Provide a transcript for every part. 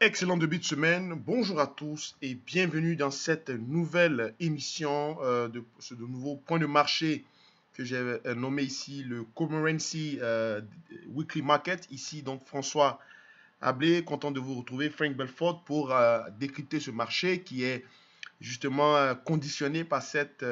Excellent début de semaine. Bonjour à tous et bienvenue dans cette nouvelle émission de ce de nouveau point de marché que j'ai nommé ici le Currency Weekly Market. Ici donc François Ablé, content de vous retrouver, Frank Belfort pour décrypter ce marché qui est justement conditionné par cette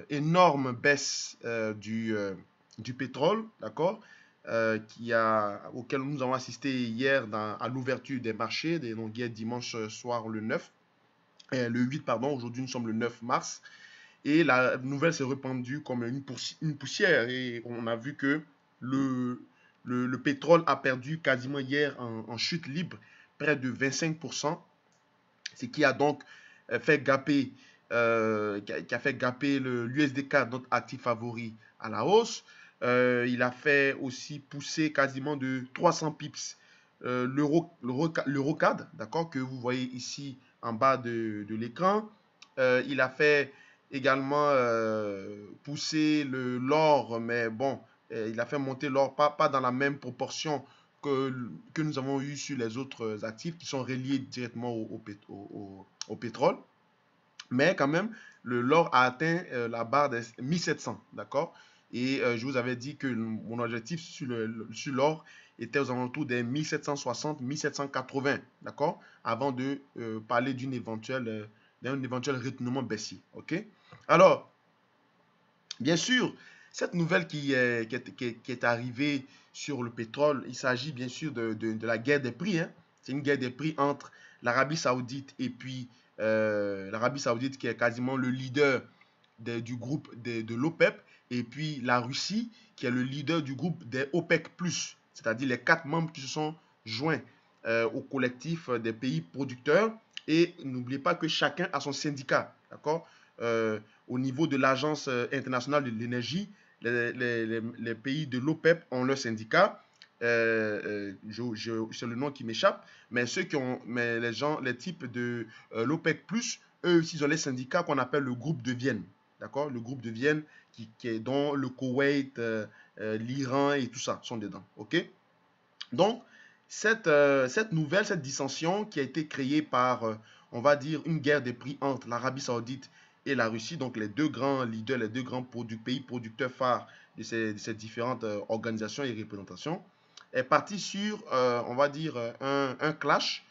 énorme baisse du pétrole, d'accord, auquel nous avons assisté hier à l'ouverture des marchés, donc hier dimanche soir le 9, le 8, pardon, aujourd'hui nous sommes le 9 mars, et la nouvelle s'est répandue comme une poussière, et on a vu que le, le pétrole a perdu quasiment hier en chute libre près de 25%, ce qui a donc fait gaper, qui a fait gaper l'USD4, notre actif favori, à la hausse. Il a fait aussi pousser quasiment de 300 pips l'eurocad, d'accord, que vous voyez ici en bas de l'écran. Il a fait également pousser l'or, mais bon, il a fait monter l'or pas dans la même proportion que nous avons eu sur les autres actifs qui sont reliés directement au pétrole. Mais quand même, l'or a atteint la barre des 1700, d'accord. Et je vous avais dit que mon objectif sur l'or était aux alentours des 1760, 1780, d'accord, avant de parler d'un éventuel retournement baissier, ok. Alors, bien sûr, cette nouvelle qui est arrivée sur le pétrole, il s'agit bien sûr de la guerre des prix, hein. C'est une guerre des prix entre l'Arabie Saoudite et puis l'Arabie Saoudite qui est quasiment le leader du groupe de l'OPEP et puis la Russie qui est le leader du groupe des OPEC+, c'est-à-dire les 4 membres qui se sont joints au collectif des pays producteurs. Et n'oubliez pas que chacun a son syndicat, d'accord. Au niveau de l'Agence internationale de l'énergie, les pays de l'OPEP ont leur syndicat. C'est le nom qui m'échappe, mais les types de l'OPEC+, eux aussi, ils ont les syndicats qu'on appelle le groupe de Vienne. D'accord. Le groupe de Vienne dont le Koweït, l'Iran et tout ça sont dedans. OK. Donc, cette dissension qui a été créée par, on va dire, une guerre des prix entre l'Arabie Saoudite et la Russie, donc les deux grands leaders, les deux grands pays producteurs phares de ces différentes organisations et représentations, est partie sur, on va dire, un clash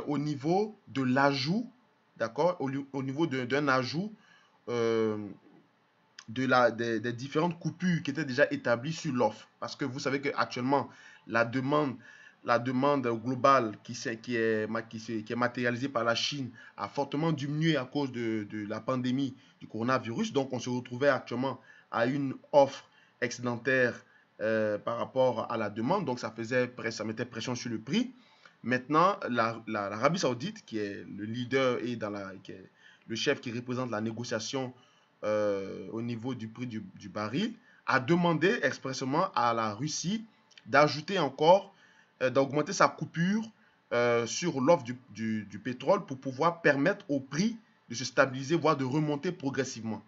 au niveau de l'ajout, d'accord, au niveau d'un ajout euh, des différentes coupures qui étaient déjà établies sur l'offre. Parce que vous savez qu'actuellement, la demande, la demande globale qui est matérialisée par la Chine a fortement diminué à cause de la pandémie du coronavirus. Donc, on se retrouvait actuellement à une offre excédentaire par rapport à la demande. Donc, ça mettait pression sur le prix. Maintenant, l'Arabie Saoudite, qui est le leader et qui est le chef qui représente la négociation au niveau du prix du baril, a demandé expressément à la Russie d'ajouter encore, d'augmenter sa coupure sur l'offre du pétrole pour pouvoir permettre au prix de se stabiliser, voire de remonter progressivement.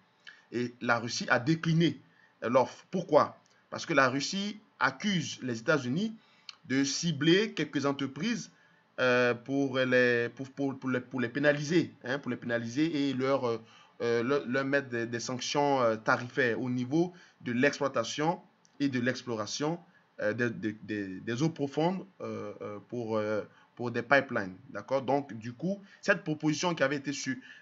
Et la Russie a décliné l'offre. Pourquoi? Parce que la Russie accuse les États-Unis de cibler quelques entreprises pour les pénaliser, hein, pour les pénaliser et leur mettre des sanctions tarifaires au niveau de l'exploitation et de l'exploration des eaux profondes pour des pipelines. D'accord. Donc, du coup, cette proposition qui avait été,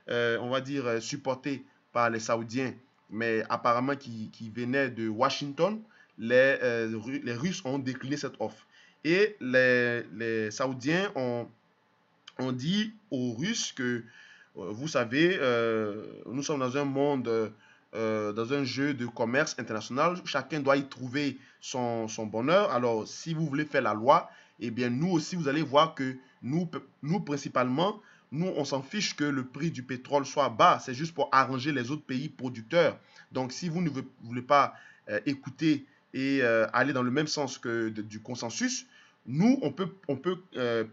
on va dire, supportée par les Saoudiens, mais apparemment qui venait de Washington, les Russes ont décliné cette offre. Et les Saoudiens ont dit aux Russes que, vous savez, nous sommes dans un monde, dans un jeu de commerce international. Chacun doit y trouver son bonheur. Alors, si vous voulez faire la loi, eh bien, nous aussi, vous allez voir que nous principalement, nous, on s'en fiche que le prix du pétrole soit bas. C'est juste pour arranger les autres pays producteurs. Donc, si vous ne voulez pas écouter et aller dans le même sens du consensus, nous,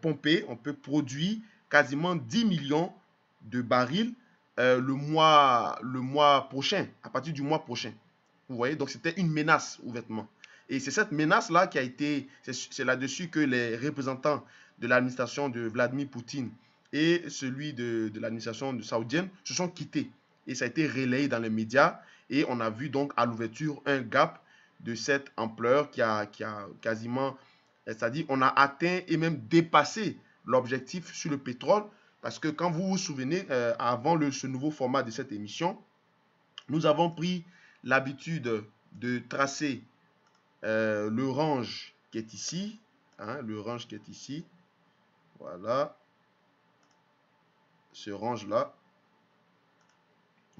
pomper, on peut produire quasiment 10 millions de barils le mois prochain, à partir du mois prochain. Vous voyez, donc c'était une menace ouvertement. Et c'est cette menace-là qui a été, c'est là-dessus que les représentants de l'administration de Vladimir Poutine et celui de l'administration saoudienne se sont quittés. Et ça a été relayé dans les médias. Et on a vu donc à l'ouverture un gap de cette ampleur qui a quasiment, c'est-à-dire on a atteint et même dépassé l'objectif sur le pétrole. Parce que quand vous vous souvenez, avant ce nouveau format de cette émission, nous avons pris l'habitude de tracer le range qui est ici. Hein, le range qui est ici. Voilà. Ce range-là.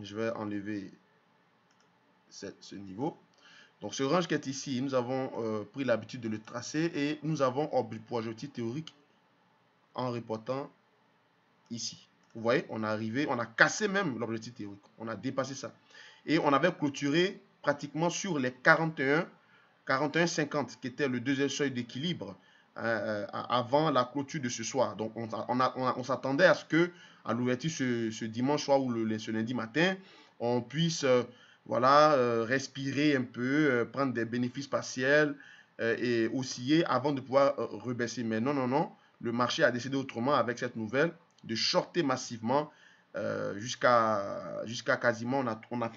Je vais enlever ce niveau. Donc ce range qui est ici, nous avons pris l'habitude de le tracer et nous avons pour objectif théorique en reportant ici. Vous voyez, on est arrivé, on a cassé même l'objectif théorique. On a dépassé ça. Et on avait clôturé pratiquement sur les 41,50 qui était le deuxième seuil d'équilibre avant la clôture de ce soir. Donc on s'attendait à ce que à l'ouverture ce dimanche soir ou ce lundi matin, on puisse voilà, respirer un peu, prendre des bénéfices partiels et osciller avant de pouvoir rebaisser. Mais non, non, non, le marché a décidé autrement avec cette nouvelle de shorter massivement jusqu'à quasiment, on a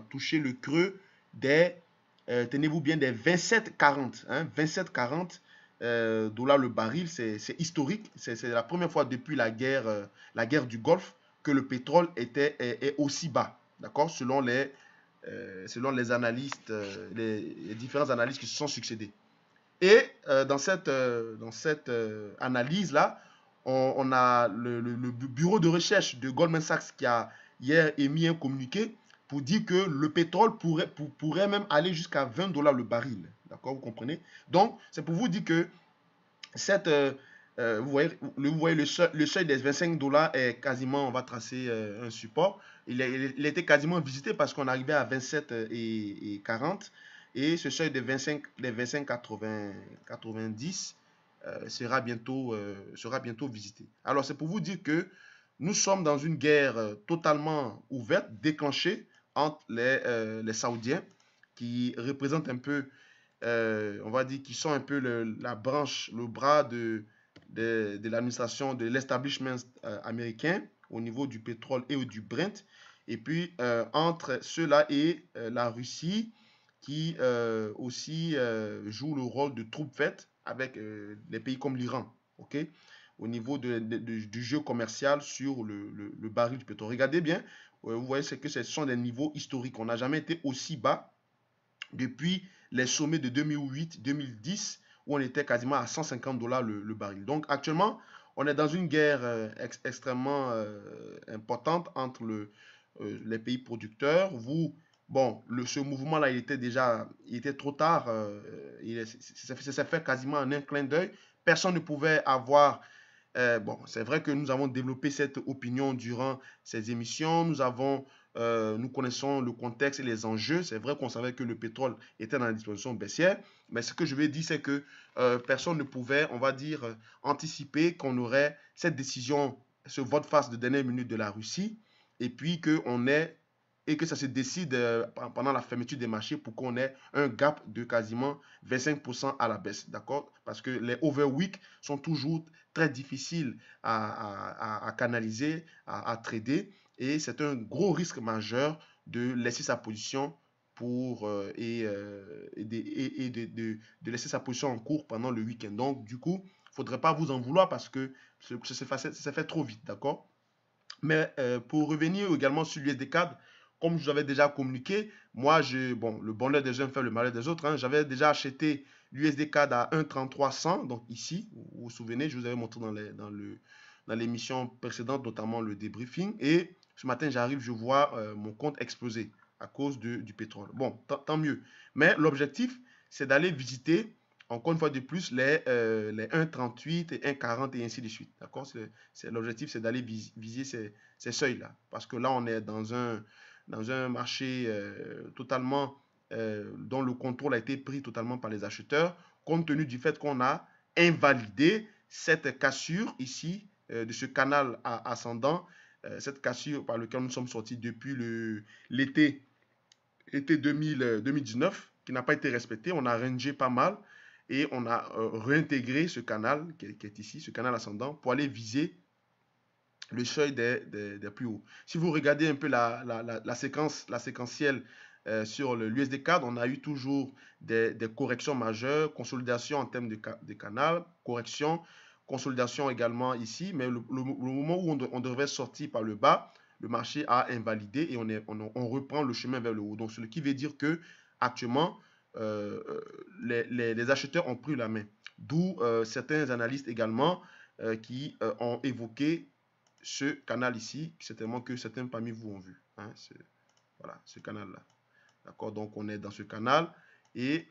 touché le creux des, tenez-vous bien, des 27,40. Hein, 27,40 dollars le baril, c'est historique. C'est la première fois depuis la guerre du Golfe que le pétrole est aussi bas. D'accord, selon les analystes, les différents analystes qui se sont succédés. Et dans cette analyse-là, on a le bureau de recherche de Goldman Sachs qui a hier émis un communiqué pour dire que le pétrole pourrait même aller jusqu'à 20 dollars le baril. D'accord, vous comprenez? Donc, c'est pour vous dire que vous voyez le seuil des 25 dollars est quasiment, on va tracer un support. Il était quasiment visité parce qu'on arrivait à 27 et 40. Et ce seuil des 25,90 sera bientôt visité. Alors, c'est pour vous dire que nous sommes dans une guerre totalement ouverte, déclenchée entre les Saoudiens, qui représentent un peu, on va dire, qui sont un peu la branche, le bras de l'administration, de l'establishment américain au niveau du pétrole et du Brent. Et puis, entre ceux-là et la Russie, qui aussi joue le rôle de troupe faite avec les pays comme l'Iran, ok, au niveau du jeu commercial sur le baril du pétrole. Regardez bien, vous voyez que ce sont des niveaux historiques. On n'a jamais été aussi bas depuis les sommets de 2008-2010 où on était quasiment à 150 dollars le baril. Donc actuellement, on est dans une guerre extrêmement importante entre les pays producteurs. Bon, ce mouvement-là, il était trop tard. Ça s'est fait quasiment en un clin d'œil. Personne ne pouvait avoir. Bon, c'est vrai que nous avons développé cette opinion durant ces émissions. Nous connaissons le contexte et les enjeux. C'est vrai qu'on savait que le pétrole était dans la disposition baissière. Mais ce que je veux dire, c'est que personne ne pouvait, on va dire, anticiper qu'on aurait cette décision, ce vote face de dernière minute de la Russie, et puis que ça se décide pendant la fermeture des marchés pour qu'on ait un gap de quasiment 25% à la baisse, d'accord? Parce que les overweek sont toujours très difficiles à canaliser, à trader, et c'est un gros risque majeur de laisser sa position de laisser sa position en cours pendant le week-end. Donc, du coup, il ne faudrait pas vous en vouloir parce que ça s'est fait trop vite, d'accord? Mais pour revenir également sur l'USD-CAD, comme je vous avais déjà communiqué, moi, le bonheur des uns fait le malheur des autres. Hein, j'avais déjà acheté l'USD-CAD à 1,3300, donc ici, vous vous souvenez, je vous avais montré dans l'émission précédente, notamment le débriefing. Et ce matin, j'arrive, je vois mon compte exploser à cause du pétrole. Bon, tant mieux. Mais l'objectif, c'est d'aller visiter, encore une fois de plus, les 1,38 et 1,40 et ainsi de suite. D'accord? L'objectif, c'est d'aller viser ces seuils-là. Parce que là, on est dans un marché totalement dont le contrôle a été pris totalement par les acheteurs, compte tenu du fait qu'on a invalidé cette cassure ici de ce canal ascendant, cette cassure par laquelle nous sommes sortis depuis l'été 2019. qui n'a pas été respecté. On a rangé pas mal et on a réintégré ce canal qui est ici, ce canal ascendant, pour aller viser le seuil des plus hauts. Si vous regardez un peu la séquentielle sur l'USD CAD, on a eu toujours des corrections majeures, consolidation en termes de canal, correction, consolidation également ici, mais le moment où on devrait sortir par le bas, le marché a invalidé et on reprend le chemin vers le haut. Donc, ce qui veut dire que actuellement, les acheteurs ont pris la main. D'où certains analystes également qui ont évoqué ce canal ici, certainement que certains parmi vous ont vu. Hein, voilà, ce canal-là. D'accord, donc on est dans ce canal et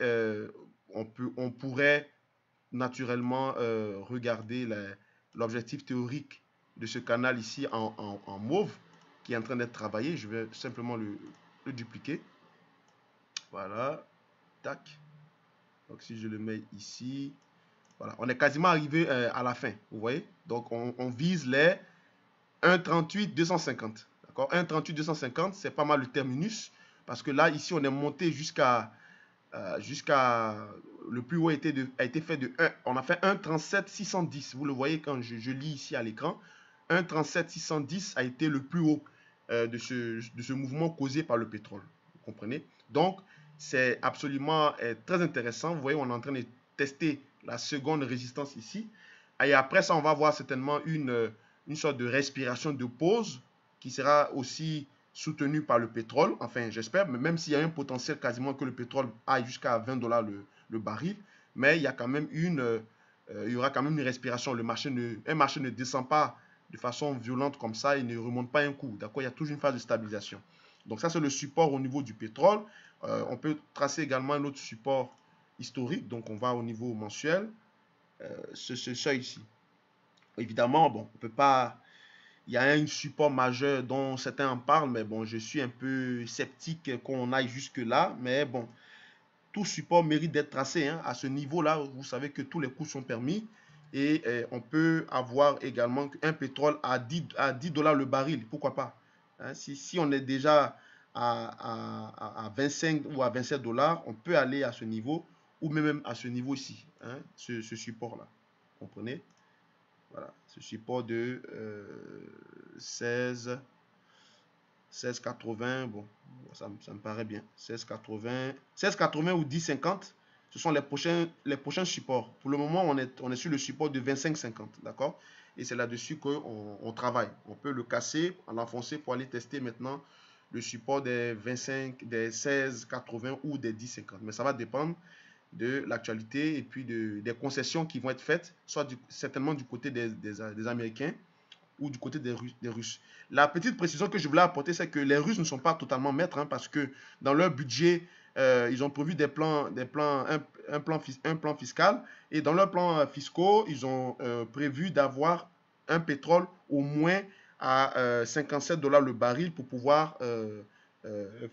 on pourrait naturellement regarder l'objectif théorique de ce canal ici en mauve qui est en train d'être travaillé. Je vais simplement le dupliquer. Voilà, tac. Donc si je le mets ici, voilà, on est quasiment arrivé à la fin, vous voyez. Donc on vise les 1,38 250. D'accord, 1,38 250, c'est pas mal le terminus parce que là ici on est monté jusqu'à le plus haut a été fait de 1, on a fait 1,37 610. Vous le voyez quand je lis ici à l'écran. 1,37 610 a été le plus haut de ce mouvement causé par le pétrole. Vous comprenez? Donc c'est absolument très intéressant. Vous voyez, on est en train de tester la seconde résistance ici. Et après ça, on va voir certainement une sorte de respiration de pause qui sera aussi soutenue par le pétrole, enfin j'espère, mais même s'il y a un potentiel quasiment que le pétrole aille jusqu'à 20 $ le baril, mais il y a quand même il y aura quand même une respiration. Un marché ne descend pas de façon violente comme ça, il ne remonte pas un coup, d'accord, il y a toujours une phase de stabilisation. Donc ça c'est le support au niveau du pétrole. On peut tracer également un autre support historique, donc on va au niveau mensuel, ce seuil ici. Évidemment, bon, on peut pas. Il y a un support majeur dont certains en parlent, mais bon, je suis un peu sceptique qu'on aille jusque-là. Mais bon, tout support mérite d'être tracé. Hein. À ce niveau-là, vous savez que tous les coûts sont permis. Et on peut avoir également un pétrole à 10 $ le baril. Pourquoi pas? Hein, si on est déjà à 25 ou à 27 $, on peut aller à ce niveau ou même à ce niveau ici, hein, ce support-là. Vous comprenez? Voilà, ce support de 16,80, bon, ça me paraît bien. 16,80 ou 10,50, ce sont les prochains supports. Pour le moment, on est sur le support de 25,50, d'accord? Et c'est là-dessus qu'on travaille. On peut le casser, l'enfoncer pour aller tester maintenant le support des 16,80 ou des 10,50. Mais ça va dépendre de l'actualité et puis des concessions qui vont être faites, soit certainement du côté des Américains ou du côté des Russes. La petite précision que je voulais apporter, c'est que les Russes ne sont pas totalement maîtres, hein, parce que dans leur budget, ils ont prévu un plan fiscal, et dans leurs plans fiscaux, ils ont prévu d'avoir un pétrole au moins à 57 $ le baril pour pouvoir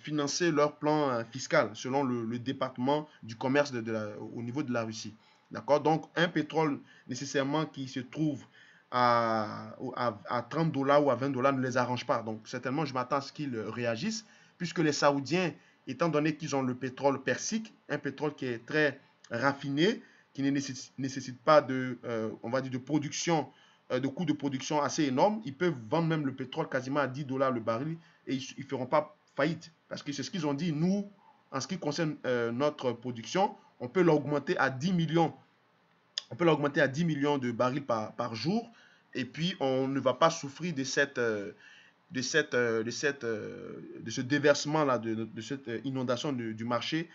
financer leur plan fiscal selon le département du commerce au niveau de la Russie. D'accord? Donc, un pétrole nécessairement qui se trouve à 30 $ ou à 20 $ ne les arrange pas. Donc, certainement, je m'attends à ce qu'ils réagissent, puisque les Saoudiens, étant donné qu'ils ont le pétrole persique, un pétrole qui est très raffiné, qui ne nécessite pas on va dire, de production, de coûts de production assez énormes, ils peuvent vendre même le pétrole quasiment à 10 $ le baril et ils ne feront pas faillite. Parce que c'est ce qu'ils ont dit, nous, en ce qui concerne notre production, on peut l'augmenter à 10 millions. On peut l'augmenter à 10 millions de barils par jour. Et puis, on ne va pas souffrir de ce déversement-là, de cette inondation du marché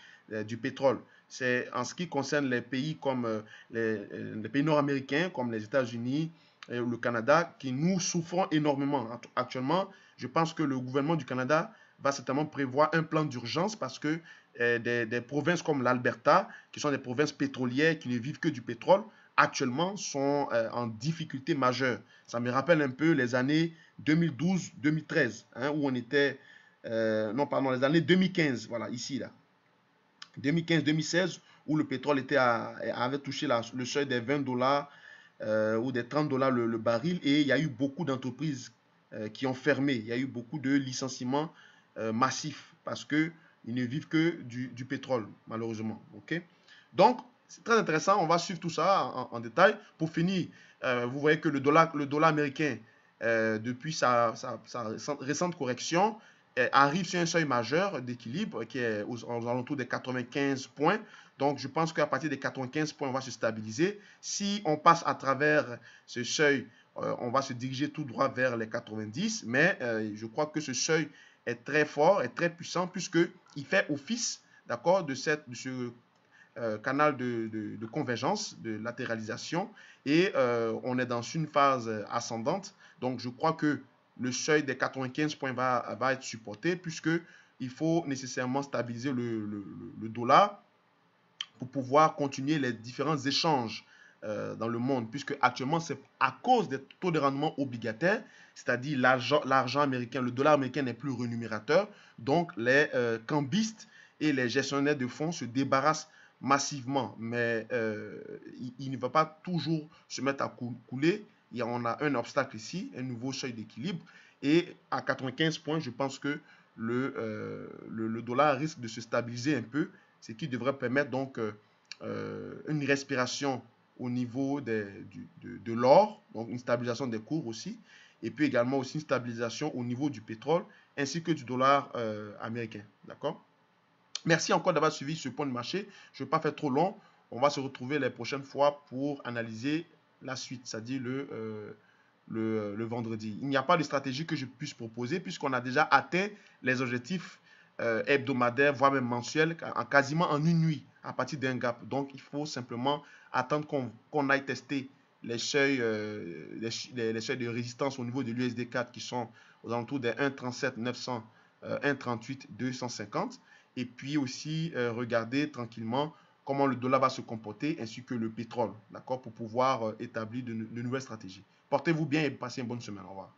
du pétrole. C'est en ce qui concerne les pays comme les pays nord-américains, comme les États-Unis et le Canada, qui nous souffrons énormément. Actuellement, je pense que le gouvernement du Canada va certainement prévoir un plan d'urgence parce que des provinces comme l'Alberta, qui sont des provinces pétrolières qui ne vivent que du pétrole, actuellement sont en difficulté majeure. Ça me rappelle un peu les années 2012-2013, hein, où on était, non pardon, les années 2015, voilà, ici, là. 2015-2016, où le pétrole avait touché le seuil des 20 $ ou des 30 $ le baril, et il y a eu beaucoup d'entreprises qui ont fermé. Il y a eu beaucoup de licenciements massifs parce que Ils ne vivent que du pétrole, malheureusement. OK? Donc, c'est très intéressant. On va suivre tout ça en détail. Pour finir, vous voyez que le dollar américain, depuis sa récente correction, arrive sur un seuil majeur d'équilibre qui est aux alentours des 95 points. Donc, je pense qu'à partir des 95 points, on va se stabiliser. Si on passe à travers ce seuil, on va se diriger tout droit vers les 90. Mais je crois que ce seuil est très fort, est très puissant, puisqu'il fait office, d'accord, de ce canal de convergence, de latéralisation, et on est dans une phase ascendante. Donc, je crois que le seuil des 95 points va être supporté, puisqu'il faut nécessairement stabiliser le dollar pour pouvoir continuer les différents échanges dans le monde, puisque actuellement, c'est à cause des taux de rendement obligataires, c'est-à-dire l'argent américain, le dollar américain n'est plus rémunérateur, donc les cambistes et les gestionnaires de fonds se débarrassent massivement, mais il ne va pas toujours se mettre à couler. On a un obstacle ici, un nouveau seuil d'équilibre, et à 95 points, je pense que le dollar risque de se stabiliser un peu, ce qui devrait permettre donc une respiration au niveau de l'or, donc une stabilisation des cours aussi, et puis également aussi une stabilisation au niveau du pétrole, ainsi que du dollar américain. D'accord? Merci encore d'avoir suivi ce point de marché. Je ne vais pas faire trop long. On va se retrouver les prochaines fois pour analyser la suite, c'est-à-dire le vendredi. Il n'y a pas de stratégie que je puisse proposer puisqu'on a déjà atteint les objectifs hebdomadaires, voire même mensuels, quasiment en une nuit à partir d'un gap. Donc, il faut simplement attendre qu'on aille tester les seuils, les seuils de résistance au niveau de l'USD4 qui sont aux alentours des 1,37 900, 1,38 250. Et puis aussi regarder tranquillement comment le dollar va se comporter ainsi que le pétrole, d'accord, pour pouvoir établir de nouvelles stratégies. Portez-vous bien et passez une bonne semaine. Au revoir.